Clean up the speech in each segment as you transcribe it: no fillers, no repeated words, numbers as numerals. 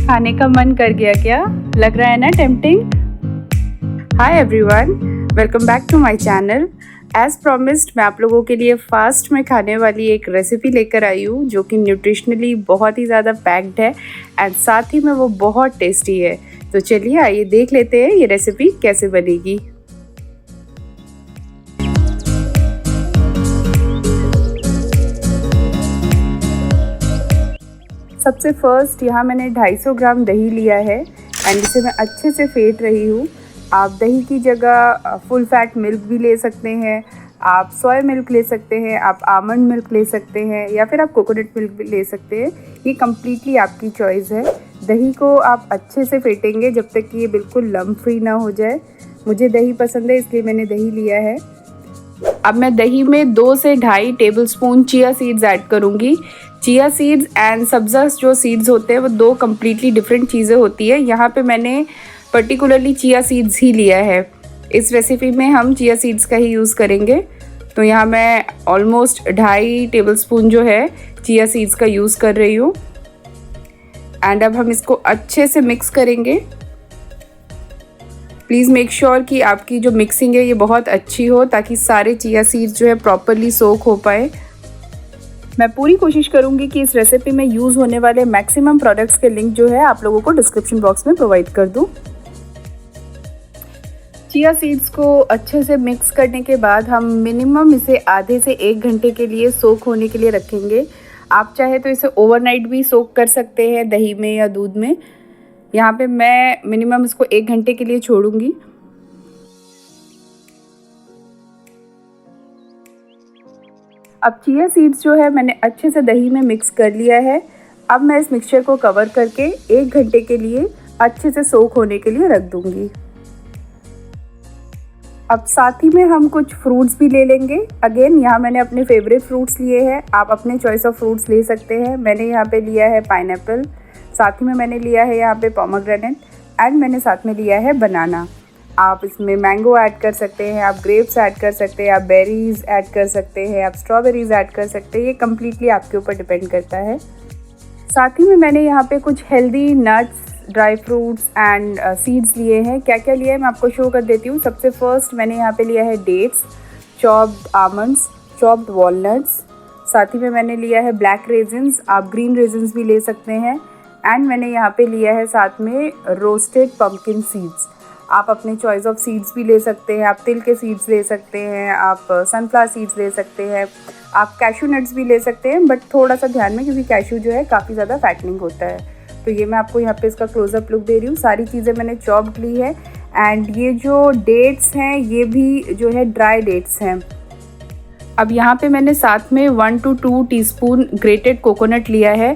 खाने का मन कर गया क्या? लग रहा है ना tempting? Hi everyone, welcome back to my channel. As promised मैं आप लोगों के लिए फास्ट में खाने वाली एक रेसिपी लेकर आई हूँ जो कि न्यूट्रिशनली बहुत ही ज़्यादा पैक्ड है एंड साथ ही में वो बहुत टेस्टी है। तो चलिए आइए देख लेते हैं ये रेसिपी कैसे बनेगी। सबसे फर्स्ट यहाँ मैंने 250 ग्राम दही लिया है एंड इसे मैं अच्छे से फेंट रही हूँ। आप दही की जगह फुल फैट मिल्क भी ले सकते हैं, आप सोया मिल्क ले सकते हैं, आप आमंड मिल्क ले सकते हैं या फिर आप कोकोनट मिल्क भी ले सकते हैं। ये कम्प्लीटली आपकी चॉइस है। दही को आप अच्छे से फेंटेंगे जब तक कि ये बिल्कुल लम्प फ्री ना हो जाए। मुझे दही पसंद है इसलिए मैंने दही लिया है। अब मैं दही में 2 से 2.5 टेबलस्पून चिया सीड्स ऐड करूँगी। चिया सीड्स एंड सब्ज़ा जो सीड्स होते हैं वो 2 कम्प्लीटली डिफरेंट चीज़ें होती है। यहाँ पे मैंने पर्टिकुलरली चिया सीड्स ही लिया है। इस रेसिपी में हम चिया सीड्स का ही यूज़ करेंगे। तो यहाँ मैं ऑलमोस्ट 2.5 टेबलस्पून जो है चिया सीड्स का यूज़ कर रही हूँ एंड अब हम इसको अच्छे से मिक्स करेंगे। प्लीज़ मेक श्योर कि आपकी जो मिक्सिंग है ये बहुत अच्छी हो ताकि सारे चिया सीड्स जो है प्रॉपरली सोक हो पाए। मैं पूरी कोशिश करूँगी कि इस रेसिपी में यूज़ होने वाले मैक्सिमम प्रोडक्ट्स के लिंक जो है आप लोगों को डिस्क्रिप्शन बॉक्स में प्रोवाइड कर दूँ। चिया सीड्स को अच्छे से मिक्स करने के बाद हम मिनिमम इसे आधे से 1 घंटे के लिए सोक होने के लिए रखेंगे। आप चाहे तो इसे ओवरनाइट भी सोक कर सकते हैं दही में या दूध में। यहाँ पे मैं मिनिमम इसको 1 घंटे के लिए छोड़ूंगी। अब चिया सीड्स जो है मैंने अच्छे से दही में मिक्स कर लिया है। अब मैं इस मिक्सचर को कवर करके 1 घंटे के लिए अच्छे से सोक होने के लिए रख दूंगी। अब साथ ही में हम कुछ फ्रूट्स भी ले लेंगे। अगेन यहाँ मैंने अपने फेवरेट फ्रूट्स लिए हैं, आप अपने चॉइस ऑफ फ्रूट्स ले सकते हैं। मैंने यहाँ पे लिया है पाइनएप्पल, साथ ही में मैंने लिया है यहाँ पे पोमेग्रेनेट एंड मैंने साथ में लिया है बनाना। आप इसमें मैंगो ऐड कर सकते हैं, आप ग्रेप्स ऐड कर सकते हैं, आप बेरीज़ ऐड कर सकते हैं, आप स्ट्रॉबेरीज़ ऐड कर सकते हैं। ये कम्प्लीटली आपके ऊपर डिपेंड करता है। साथ ही में मैंने यहाँ पे कुछ healthy nuts, dry fruits and seeds लिए हैं। क्या क्या लिया है मैं आपको शो कर देती हूँ। सबसे फर्स्ट मैंने यहाँ पे लिया है dates, chopped almonds, chopped walnuts. साथ ही में मैंने लिया है ब्लैक रेजिन्स, आप ग्रीन रेजिन्स भी ले सकते हैं एंड मैंने यहाँ पे लिया है साथ में रोस्टेड पम्पकिन सीड्स। आप अपने चॉइस ऑफ सीड्स भी ले सकते हैं, आप तिल के सीड्स ले सकते हैं, आप सनफ्लावर सीड्स ले सकते हैं, आप कैशू नट्स भी ले सकते हैं, बट थोड़ा सा ध्यान में क्योंकि कैशू जो है काफ़ी ज़्यादा फैटनिंग होता है। तो ये मैं आपको यहाँ पे इसका क्लोजअप लुक दे रही हूँ। सारी चीज़ें मैंने चॉप्ड ली है एंड ये जो डेट्स हैं ये भी जो है ड्राई डेट्स हैं। अब यहाँ पे मैंने साथ में 1 to 2 टीस्पून ग्रेटेड कोकोनट लिया है।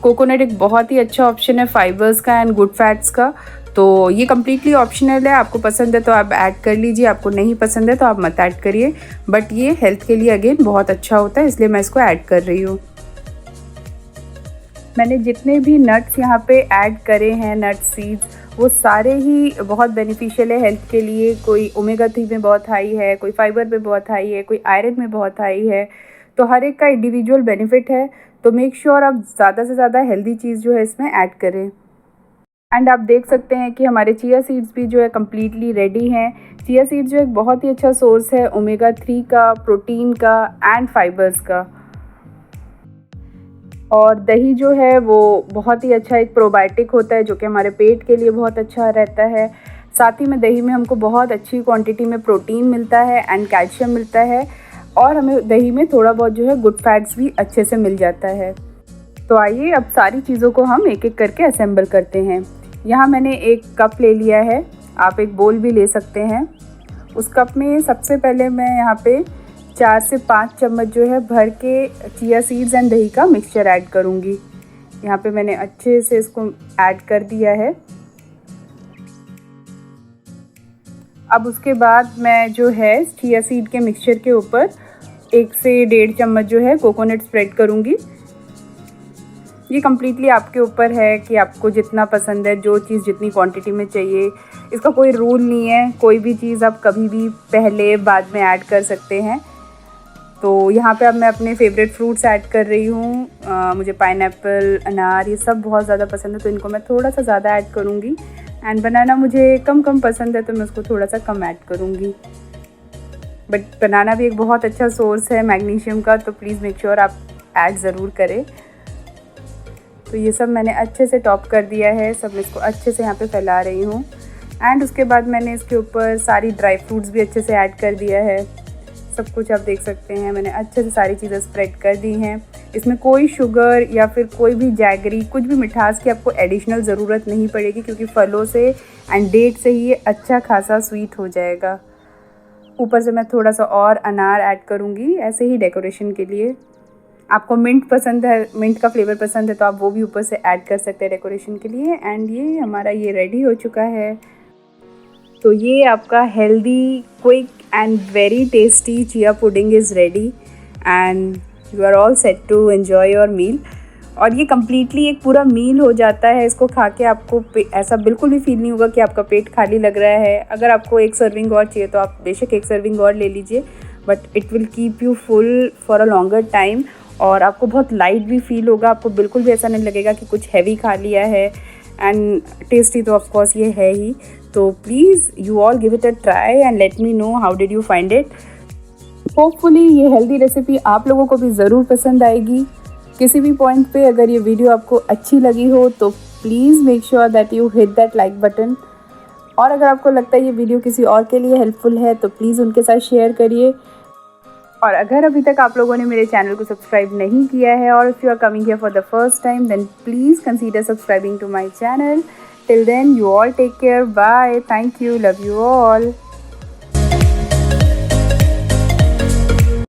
कोकोनट एक बहुत ही अच्छा ऑप्शन है फाइबर्स का एंड गुड फैट्स का। तो ये कम्प्लीटली ऑप्शनल है, आपको पसंद है तो आप ऐड कर लीजिए, आपको नहीं पसंद है तो आप मत ऐड करिए, बट ये हेल्थ के लिए अगेन बहुत अच्छा होता है इसलिए मैं इसको ऐड कर रही हूँ। मैंने जितने भी नट्स यहाँ पे ऐड करे हैं, नट्स सीड्स, वो सारे ही बहुत बेनिफिशियल है हेल्थ के लिए। कोई ओमेगा 3 में बहुत हाई है, कोई फाइबर में बहुत हाई है, कोई आयरन में बहुत हाई है। तो हर एक का इंडिविजुअल बेनिफिट है। तो मेक श्योर आप ज़्यादा से ज़्यादा हेल्दी चीज़ जो है इसमें ऐड करें। एंड आप देख सकते हैं कि हमारे चिया सीड्स भी जो है कम्प्लीटली रेडी हैं। चिया सीड्स जो एक बहुत ही अच्छा सोर्स है ओमेगा 3 का, प्रोटीन का एंड फाइबर्स का। और दही जो है वो बहुत ही अच्छा एक प्रोबायोटिक होता है जो कि हमारे पेट के लिए बहुत अच्छा रहता है। साथ ही में दही में हमको बहुत अच्छी क्वांटिटी में प्रोटीन मिलता है एंड कैल्शियम मिलता है और हमें दही में थोड़ा बहुत जो है गुड फैट्स भी अच्छे से मिल जाता है। तो आइए अब सारी चीज़ों को हम एक एक करके असेंबल करते हैं। यहाँ मैंने एक कप ले लिया है, आप एक बोल भी ले सकते हैं। उस कप में सबसे पहले मैं यहाँ पे 4 से 5 चम्मच जो है भर के चिया सीड्स एंड दही का मिक्सचर ऐड करूँगी। यहाँ पे मैंने अच्छे से इसको ऐड कर दिया है। अब उसके बाद मैं जो है चिया सीड के मिक्सचर के ऊपर 1 से 1.5 चम्मच जो है कोकोनट स्प्रेड करूँगी। ये कम्प्लीटली आपके ऊपर है कि आपको जितना पसंद है, जो चीज़ जितनी क्वांटिटी में चाहिए। इसका कोई रूल नहीं है, कोई भी चीज़ आप कभी भी पहले बाद में ऐड कर सकते हैं। तो यहाँ पे अब मैं अपने फेवरेट फ्रूट्स ऐड कर रही हूँ। मुझे पाइनएप्पल, अनार ये सब बहुत ज़्यादा पसंद है, तो इनको मैं थोड़ा सा ज़्यादा ऐड करूँगी। एंड बनाना मुझे कम पसंद है, तो मैं उसको थोड़ा सा कम ऐड करूँगी। बट बनाना भी एक बहुत अच्छा सोर्स है मैग्नीशियम का, तो प्लीज़ मेक श्योर आप ऐड ज़रूर करें। तो ये सब मैंने अच्छे से टॉप कर दिया है, सब मैं इसको अच्छे से यहाँ पे फैला रही हूँ। एंड उसके बाद मैंने इसके ऊपर सारी ड्राई फ्रूट्स भी अच्छे से ऐड कर दिया है। सब कुछ आप देख सकते हैं, मैंने अच्छे से सारी चीज़ें स्प्रेड कर दी हैं। इसमें कोई शुगर या फिर कोई भी जैगरी, कुछ भी मिठास की आपको एडिशनल ज़रूरत नहीं पड़ेगी, क्योंकि फलों से एंड डेट से ही ये अच्छा खासा स्वीट हो जाएगा। ऊपर से मैं थोड़ा सा और अनार ऐड करूँगी ऐसे ही डेकोरेशन के लिए। आपको मिंट पसंद है, मिंट का फ्लेवर पसंद है, तो आप वो भी ऊपर से ऐड कर सकते हैं डेकोरेशन के लिए। एंड ये हमारा ये रेडी हो चुका है। तो ये आपका healthy, quick and very tasty chia pudding is ready and you are all set to enjoy your meal. और ये कम्प्लीटली एक पूरा मील हो जाता है। इसको खा के आपको ऐसा बिल्कुल भी फील नहीं होगा कि आपका पेट खाली लग रहा है। अगर आपको एक सर्विंग और चाहिए तो आप बेशक एक सर्विंग और ले लीजिए, but it will keep you full for a longer time. और आपको बहुत लाइट भी फील होगा, आपको बिल्कुल भी ऐसा नहीं लगेगा कि कुछ हैवी खा लिया है। एंड टेस्टी तो ऑफकोर्स ये है ही। तो please you all give it a try and let me know how did you find it. Hopefully ये हेल्दी रेसिपी आप लोगों को भी ज़रूर पसंद आएगी। किसी भी पॉइंट पे अगर ये वीडियो आपको अच्छी लगी हो तो please make sure that you hit that like button. और अगर आपको लगता है ये वीडियो किसी और के लिए हेल्पफुल है तो प्लीज़ उनके साथ शेयर करिए। और अगर अभी तक आप लोगों ने मेरे चैनल को सब्सक्राइब नहीं किया है, और if you are coming here for the first time, then please consider subscribing to my channel. Till then you all take care, bye, thank you, love you all.